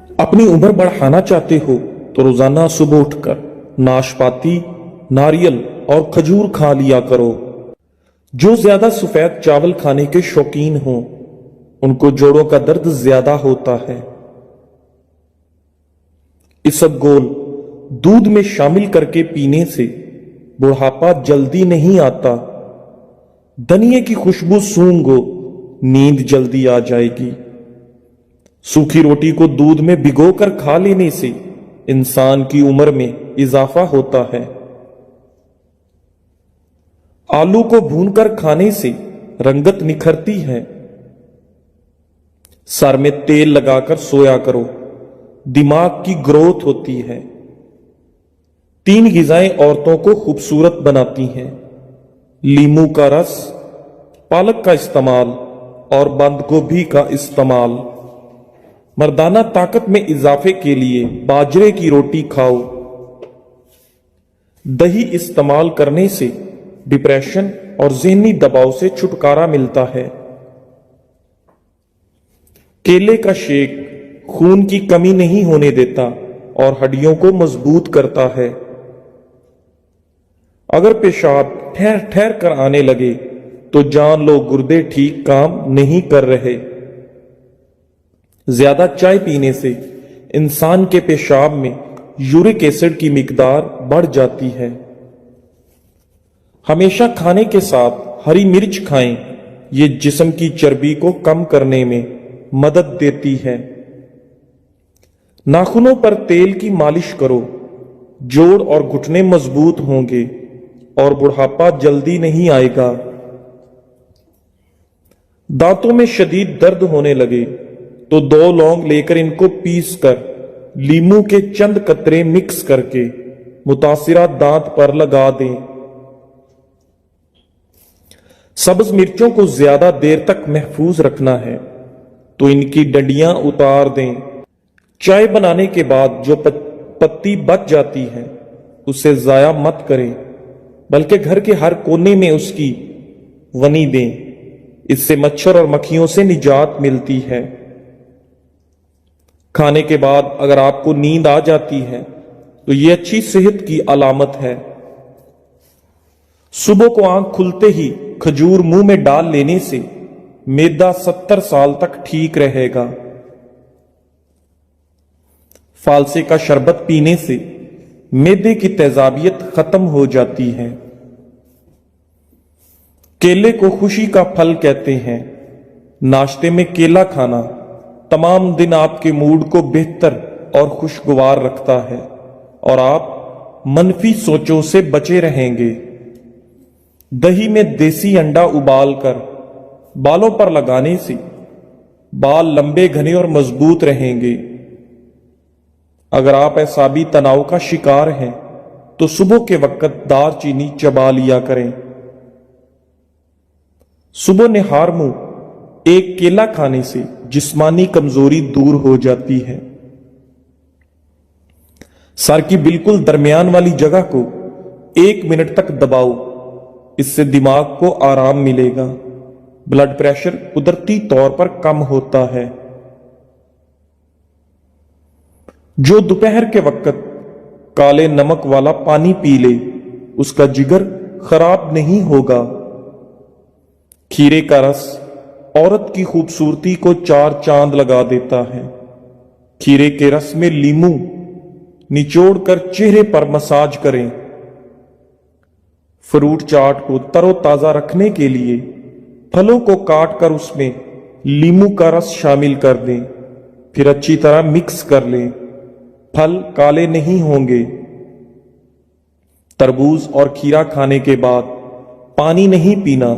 अपनी उम्र बढ़ाना चाहते हो तो रोजाना सुबह उठकर नाशपाती, नारियल और खजूर खा लिया करो। जो ज्यादा सफेद चावल खाने के शौकीन हो उनको जोड़ों का दर्द ज्यादा होता है। इसबगोल दूध में शामिल करके पीने से बुढ़ापा जल्दी नहीं आता। धनिये की खुशबू सूंघो, नींद जल्दी आ जाएगी। सूखी रोटी को दूध में भिगोकर खा लेने से इंसान की उम्र में इजाफा होता है। आलू को भूनकर खाने से रंगत निखरती है। सर में तेल लगाकर सोया करो, दिमाग की ग्रोथ होती है। 3 ग़िज़ाएं औरतों को खूबसूरत बनाती हैं: लीमू का रस, पालक का इस्तेमाल और बंद गोभी का इस्तेमाल। मर्दाना ताकत में इजाफे के लिए बाजरे की रोटी खाओ। दही इस्तेमाल करने से डिप्रेशन और ज़हनी दबाव से छुटकारा मिलता है। केले का शेक खून की कमी नहीं होने देता और हड्डियों को मजबूत करता है। अगर पेशाब ठहर ठहर कर आने लगे तो जान लो गुर्दे ठीक काम नहीं कर रहे। ज्यादा चाय पीने से इंसान के पेशाब में यूरिक एसिड की मिकदार बढ़ जाती है। हमेशा खाने के साथ हरी मिर्च खाएं, ये जिस्म की चर्बी को कम करने में मदद देती है। नाखूनों पर तेल की मालिश करो, जोड़ और घुटने मजबूत होंगे और बुढ़ापा जल्दी नहीं आएगा। दांतों में शदीद दर्द होने लगे तो 2 लौंग लेकर इनको पीसकर लीमू के चंद कतरे मिक्स करके मुतासिरा दांत पर लगा दें। सब्ज मिर्चों को ज्यादा देर तक महफूज रखना है तो इनकी डंडियां उतार दें। चाय बनाने के बाद जो पत्ती बच जाती है उसे जाया मत करें, बल्कि घर के हर कोने में उसकी वनी दें। इससे मच्छर और मक्खियों से निजात मिलती है। खाने के बाद अगर आपको नींद आ जाती है तो यह अच्छी सेहत की अलामत है। सुबह को आंख खुलते ही खजूर मुंह में डाल लेने से मैदा 70 साल तक ठीक रहेगा। फालसे का शरबत पीने से मैदे की तेजाबियत खत्म हो जाती है। केले को खुशी का फल कहते हैं। नाश्ते में केला खाना तमाम दिन आपके मूड को बेहतर और खुशगवार रखता है और आप मनफी सोचों से बचे रहेंगे। दही में देसी अंडा उबालकर बालों पर लगाने से बाल लंबे, घने और मजबूत रहेंगे। अगर आप एसाबी तनाव का शिकार हैं तो सुबह के वक्त दालचीनी चबा लिया करें। सुबह निहार मुंह एक केला खाने से जिस्मानी कमजोरी दूर हो जाती है। सर की बिल्कुल दरमियान वाली जगह को 1 मिनट तक दबाओ, इससे दिमाग को आराम मिलेगा। ब्लड प्रेशर कुदरती तौर पर कम होता है। जो दोपहर के वक्त काले नमक वाला पानी पी ले उसका जिगर खराब नहीं होगा। खीरे का रस औरत की खूबसूरती को 4 चांद लगा देता है। खीरे के रस में लीमू निचोड़कर चेहरे पर मसाज करें। फ्रूट चाट को तरोताजा रखने के लिए फलों को काटकर उसमें लीमू का रस शामिल कर दें, फिर अच्छी तरह मिक्स कर लें। फल काले नहीं होंगे। तरबूज और खीरा खाने के बाद पानी नहीं पीना,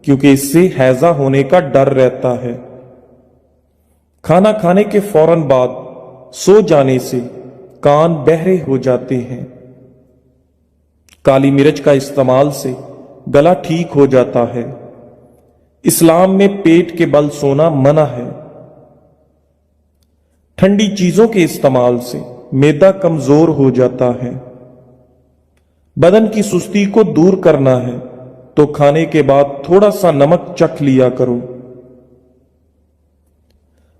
क्योंकि इससे हैजा होने का डर रहता है। खाना खाने के फौरन बाद सो जाने से कान बहरे हो जाते हैं। काली मिर्च का इस्तेमाल से गला ठीक हो जाता है। इस्लाम में पेट के बल सोना मना है। ठंडी चीजों के इस्तेमाल से मैदा कमजोर हो जाता है। बदन की सुस्ती को दूर करना है तो खाने के बाद थोड़ा सा नमक चख लिया करो।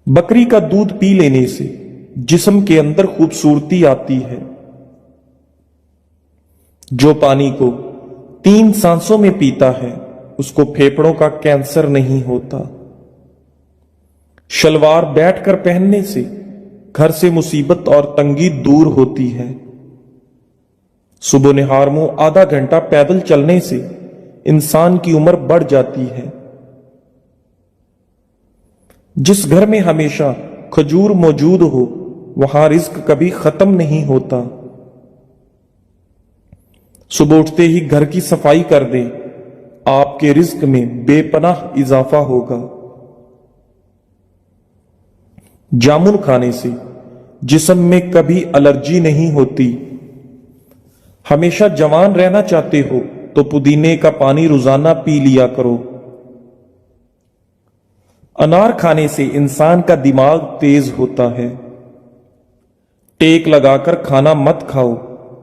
बकरी का दूध पी लेने से जिस्म के अंदर खूबसूरती आती है। जो पानी को 3 सांसों में पीता है उसको फेफड़ों का कैंसर नहीं होता। शलवार बैठकर पहनने से घर से मुसीबत और तंगी दूर होती है। सुबह निहार मुंह आधा घंटा पैदल चलने से इंसान की उम्र बढ़ जाती है। जिस घर में हमेशा खजूर मौजूद हो वहां रिस्क कभी खत्म नहीं होता। सुबह उठते ही घर की सफाई कर दें, आपके रिस्क में बेपनाह इजाफा होगा। जामुन खाने से जिस्म में कभी एलर्जी नहीं होती। हमेशा जवान रहना चाहते हो तो पुदीने का पानी रोजाना पी लिया करो। अनार खाने से इंसान का दिमाग तेज होता है। टेक लगाकर खाना मत खाओ,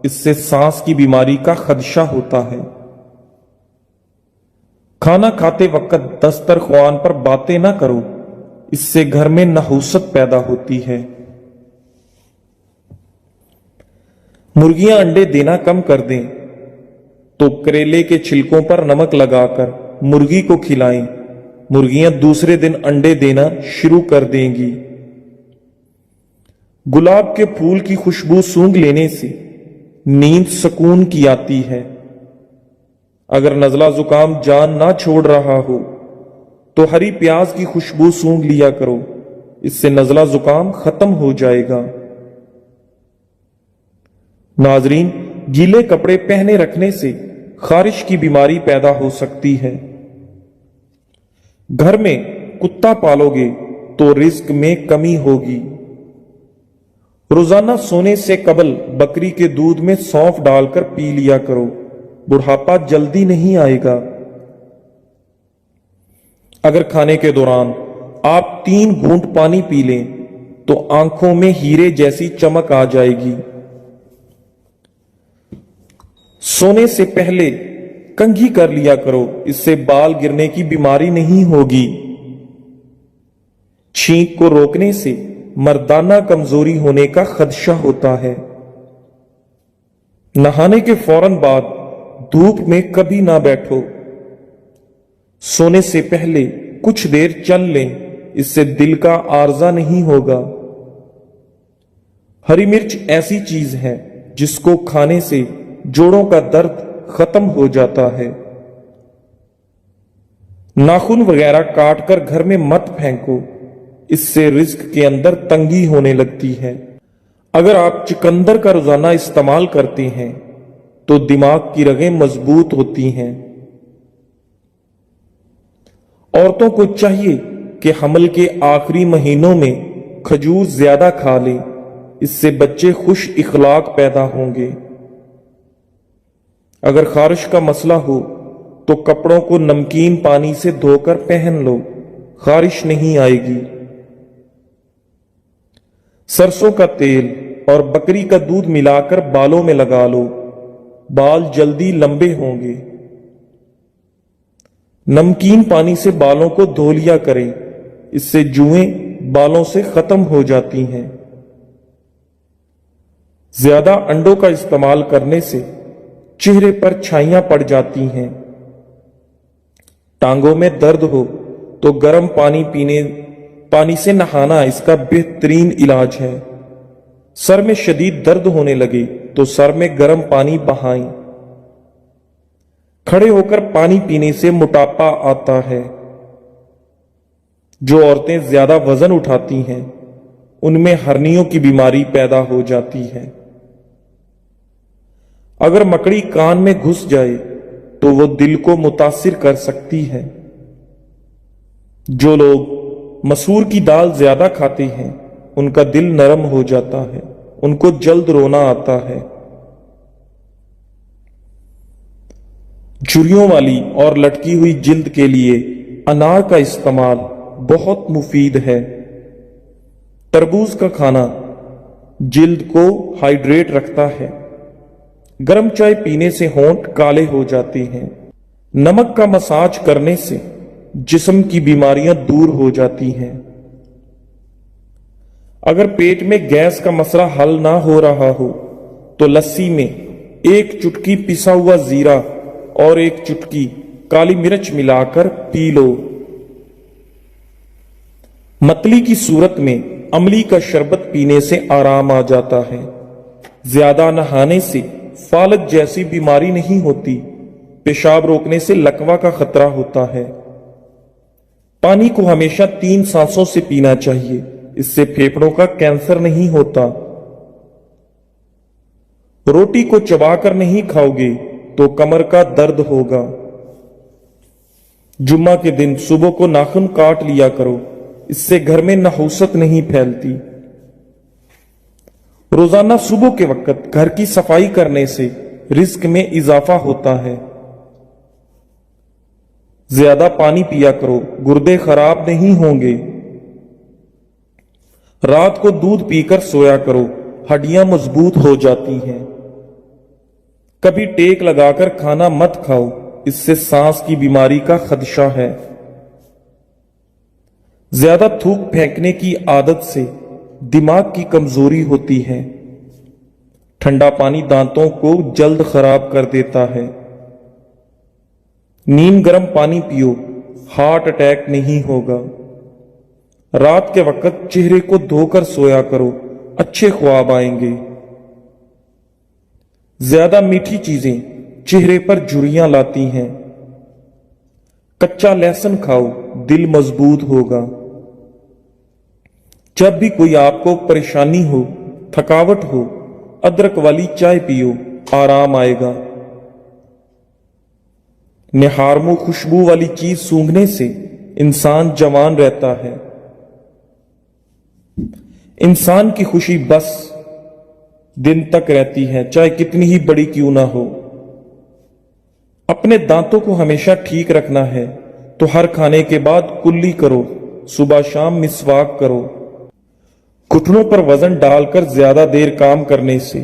इससे सांस की बीमारी का खदशा होता है। खाना खाते वक्त दस्तरख्वान पर बातें ना करो, इससे घर में नहुसत पैदा होती है। मुर्गियां अंडे देना कम कर दें तो करेले के छिलकों पर नमक लगाकर मुर्गी को खिलाएं। मुर्गियां दूसरे दिन अंडे देना शुरू कर देंगी। गुलाब के फूल की खुशबू सूंघ लेने से नींद सुकून की आती है। अगर नजला जुकाम जान ना छोड़ रहा हो तो हरी प्याज की खुशबू सूंघ लिया करो, इससे नजला जुकाम खत्म हो जाएगा। नाजरीन, गीले कपड़े पहने रखने से खारिश की बीमारी पैदा हो सकती है। घर में कुत्ता पालोगे तो रिस्क में कमी होगी। रोजाना सोने से कबल बकरी के दूध में सौंफ डालकर पी लिया करो, बुढ़ापा जल्दी नहीं आएगा। अगर खाने के दौरान आप 3 घूंट पानी पी लें तो आंखों में हीरे जैसी चमक आ जाएगी। सोने से पहले कंघी कर लिया करो, इससे बाल गिरने की बीमारी नहीं होगी। छींक को रोकने से मर्दाना कमजोरी होने का खदशा होता है। नहाने के फौरन बाद धूप में कभी ना बैठो। सोने से पहले कुछ देर चल लें, इससे दिल का आर्जा नहीं होगा। हरी मिर्च ऐसी चीज है जिसको खाने से जोड़ों का दर्द खत्म हो जाता है। नाखून वगैरह काटकर घर में मत फेंको, इससे रिस्क के अंदर तंगी होने लगती है। अगर आप चुकंदर का रोजाना इस्तेमाल करते हैं तो दिमाग की रगें मजबूत होती हैं। औरतों को चाहिए कि हमल के आखिरी महीनों में खजूर ज्यादा खा लें, इससे बच्चे खुश इखलाक पैदा होंगे। अगर खारिश का मसला हो तो कपड़ों को नमकीन पानी से धोकर पहन लो, खारिश नहीं आएगी। सरसों का तेल और बकरी का दूध मिलाकर बालों में लगा लो, बाल जल्दी लंबे होंगे। नमकीन पानी से बालों को धो लिया करें, इससे जुएं बालों से खत्म हो जाती हैं। ज्यादा अंडों का इस्तेमाल करने से चेहरे पर छाइयां पड़ जाती हैं। टांगों में दर्द हो तो गर्म पानी से नहाना इसका बेहतरीन इलाज है। सर में शदीद दर्द होने लगे तो सर में गर्म पानी बहाएं। खड़े होकर पानी पीने से मोटापा आता है। जो औरतें ज्यादा वजन उठाती हैं उनमें हर्नियों की बीमारी पैदा हो जाती है। अगर मकड़ी कान में घुस जाए तो वो दिल को मुतासिर कर सकती है। जो लोग मसूर की दाल ज्यादा खाते हैं उनका दिल नरम हो जाता है, उनको जल्द रोना आता है। झुर्रियों वाली और लटकी हुई जिल्द के लिए अनार का इस्तेमाल बहुत मुफीद है। तरबूज का खाना जिल्द को हाइड्रेट रखता है। गर्म चाय पीने से होंठ काले हो जाते हैं। नमक का मसाज करने से जिस्म की बीमारियां दूर हो जाती हैं। अगर पेट में गैस का मसला हल ना हो रहा हो तो लस्सी में 1 चुटकी पिसा हुआ जीरा और 1 चुटकी काली मिर्च मिलाकर पी लो। मतली की सूरत में अमली का शरबत पीने से आराम आ जाता है। ज्यादा नहाने से फालज जैसी बीमारी नहीं होती। पेशाब रोकने से लकवा का खतरा होता है। पानी को हमेशा 3 सांसों से पीना चाहिए, इससे फेफड़ों का कैंसर नहीं होता। रोटी को चबाकर नहीं खाओगे तो कमर का दर्द होगा। जुम्मा के दिन सुबह को नाखून काट लिया करो, इससे घर में नहुसत नहीं फैलती। रोजाना सुबह के वक्त घर की सफाई करने से रिस्क में इजाफा होता है। ज्यादा पानी पिया करो, गुर्दे खराब नहीं होंगे। रात को दूध पीकर सोया करो, हड्डियां मजबूत हो जाती हैं। कभी टेक लगाकर खाना मत खाओ, इससे सांस की बीमारी का खदशा है। ज्यादा थूक फेंकने की आदत से दिमाग की कमजोरी होती है। ठंडा पानी दांतों को जल्द खराब कर देता है। नीम गर्म पानी पियो, हार्ट अटैक नहीं होगा। रात के वक्त चेहरे को धोकर सोया करो, अच्छे ख्वाब आएंगे। ज्यादा मीठी चीजें चेहरे पर झुर्रियां लाती हैं। कच्चा लहसुन खाओ, दिल मजबूत होगा। जब भी कोई आपको परेशानी हो, थकावट हो, अदरक वाली चाय पियो, आराम आएगा। निहारमू खुशबू वाली चीज सूंघने से इंसान जवान रहता है। इंसान की खुशी बस दिन तक रहती है, चाहे कितनी ही बड़ी क्यों ना हो। अपने दांतों को हमेशा ठीक रखना है तो हर खाने के बाद कुल्ली करो, सुबह शाम मिसवाक करो। घुटनों पर वजन डालकर ज्यादा देर काम करने से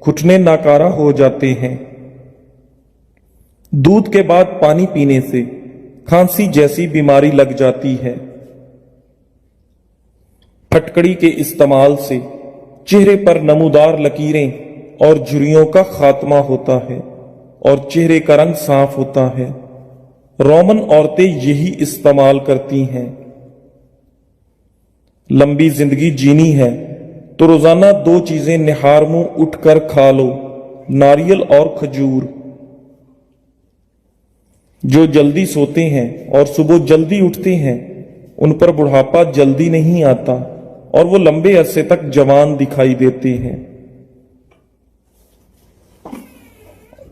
घुटने नाकारा हो जाते हैं। दूध के बाद पानी पीने से खांसी जैसी बीमारी लग जाती है। फटकड़ी के इस्तेमाल से चेहरे पर नमूदार लकीरें और झुर्रियों का खात्मा होता है और चेहरे का रंग साफ होता है। रोमन औरतें यही इस्तेमाल करती हैं। लंबी जिंदगी जीनी है तो रोजाना 2 चीजें निहारमू उठकर खा लो, नारियल और खजूर। जो जल्दी सोते हैं और सुबह जल्दी उठते हैं उन पर बुढ़ापा जल्दी नहीं आता और वो लंबे अरसे तक जवान दिखाई देते हैं।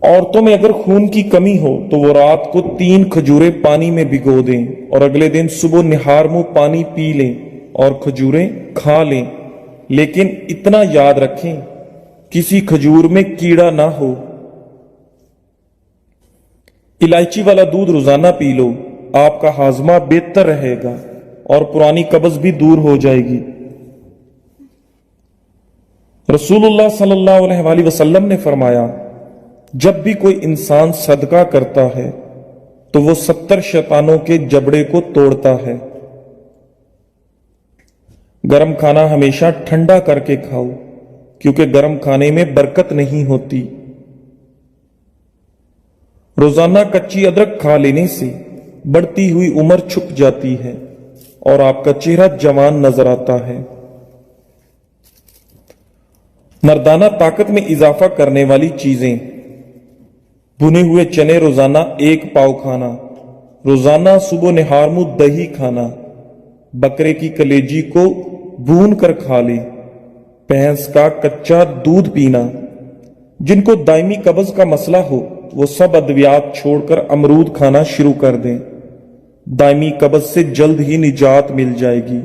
औरतों में अगर खून की कमी हो तो वो रात को 3 खजूरें पानी में भिगो दें और अगले दिन सुबह निहारमू पानी पी लें और खजूरें खा लें। लेकिन इतना याद रखें, किसी खजूर में कीड़ा ना हो। इलायची वाला दूध रोजाना पी लो, आपका हाजमा बेहतर रहेगा और पुरानी कब्ज भी दूर हो जाएगी। रसूलुल्लाह सल्लल्लाहु अलैहि वसल्लम ने फरमाया, जब भी कोई इंसान सदका करता है तो वो 70 शैतानों के जबड़े को तोड़ता है। गरम खाना हमेशा ठंडा करके खाओ, क्योंकि गरम खाने में बरकत नहीं होती। रोजाना कच्ची अदरक खा लेने से बढ़ती हुई उम्र छुप जाती है और आपका चेहरा जवान नजर आता है। मर्दाना ताकत में इजाफा करने वाली चीजें, भुने हुए चने रोजाना 1 पाव खाना, रोजाना सुबह निहारमू दही खाना, बकरे की कलेजी को भून कर खा ले, भैंस का कच्चा दूध पीना। जिनको दायमी कब्ज का मसला हो वो सब अद्वियात छोड़कर अमरूद खाना शुरू कर दें। दायमी कब्ज से जल्द ही निजात मिल जाएगी।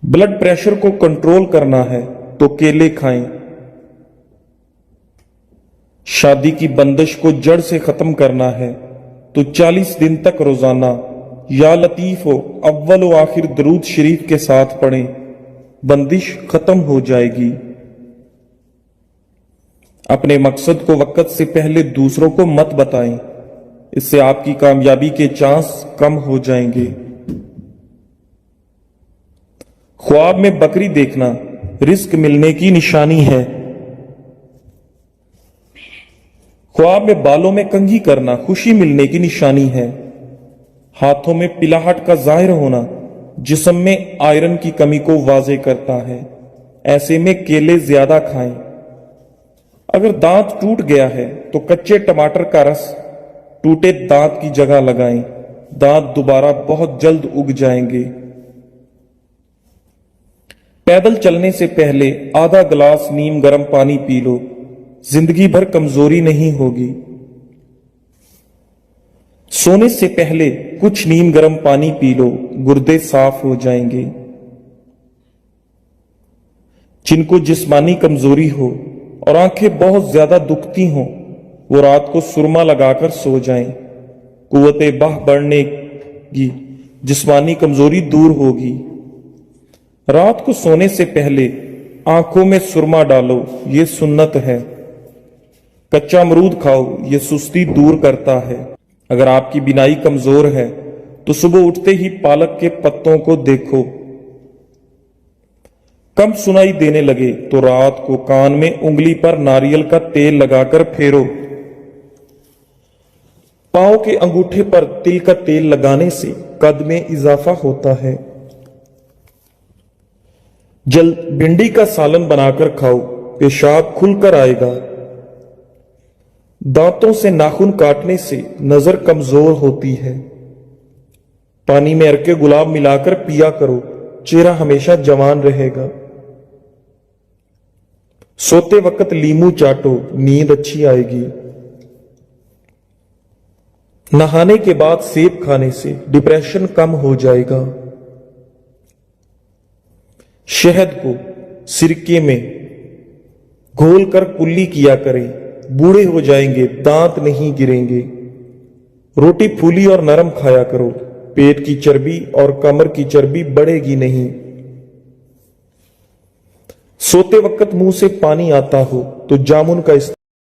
ब्लड प्रेशर को कंट्रोल करना है तो केले खाएं। शादी की बंदिश को जड़ से खत्म करना है तो 40 दिन तक रोजाना या लतीफ हो अव्वल व आखिर दरूद शरीफ के साथ पढ़ें, बंदिश खत्म हो जाएगी। अपने मकसद को वक्त से पहले दूसरों को मत बताएं, इससे आपकी कामयाबी के चांस कम हो जाएंगे। ख्वाब में बकरी देखना रिस्क मिलने की निशानी है। ख्वाब में बालों में कंघी करना खुशी मिलने की निशानी है। हाथों में पिलाहट का जाहिर होना जिस्म में आयरन की कमी को वाजे करता है। ऐसे में केले ज्यादा खाएं। अगर दांत टूट गया है तो कच्चे टमाटर का रस टूटे दांत की जगह लगाएं। दांत दोबारा बहुत जल्द उग जाएंगे। पैदल चलने से पहले आधा गिलास नीम गर्म पानी पी लो, जिंदगी भर कमजोरी नहीं होगी। सोने से पहले कुछ नीम गर्म पानी पी लो, गुर्दे साफ हो जाएंगे। जिनको जिस्मानी कमजोरी हो और आंखें बहुत ज्यादा दुखती हों, वो रात को सुरमा लगाकर सो जाएं। कुव्वते बाह बढ़नेगी, जिस्मानी कमजोरी दूर होगी। रात को सोने से पहले आंखों में सुरमा डालो, ये सुन्नत है। कच्चा अमरूद खाओ, ये सुस्ती दूर करता है। अगर आपकी बिनाई कमजोर है तो सुबह उठते ही पालक के पत्तों को देखो। कम सुनाई देने लगे तो रात को कान में उंगली पर नारियल का तेल लगाकर फेरो। पांव के अंगूठे पर तिल का तेल लगाने से कद में इजाफा होता है। जल भिंडी का सालन बनाकर खाओ, पेशाब खुलकर आएगा। दांतों से नाखून काटने से नजर कमजोर होती है। पानी में अर्के गुलाब मिलाकर पिया करो, चेहरा हमेशा जवान रहेगा। सोते वक्त लीमू चाटो, नींद अच्छी आएगी। नहाने के बाद सेब खाने से डिप्रेशन कम हो जाएगा। शहद को सिरके में घोलकर कुल्ली किया करें, बूढ़े हो जाएंगे, दांत नहीं गिरेंगे। रोटी फूली और नरम खाया करो, पेट की चर्बी और कमर की चर्बी बढ़ेगी नहीं। सोते वक्त मुंह से पानी आता हो तो जामुन का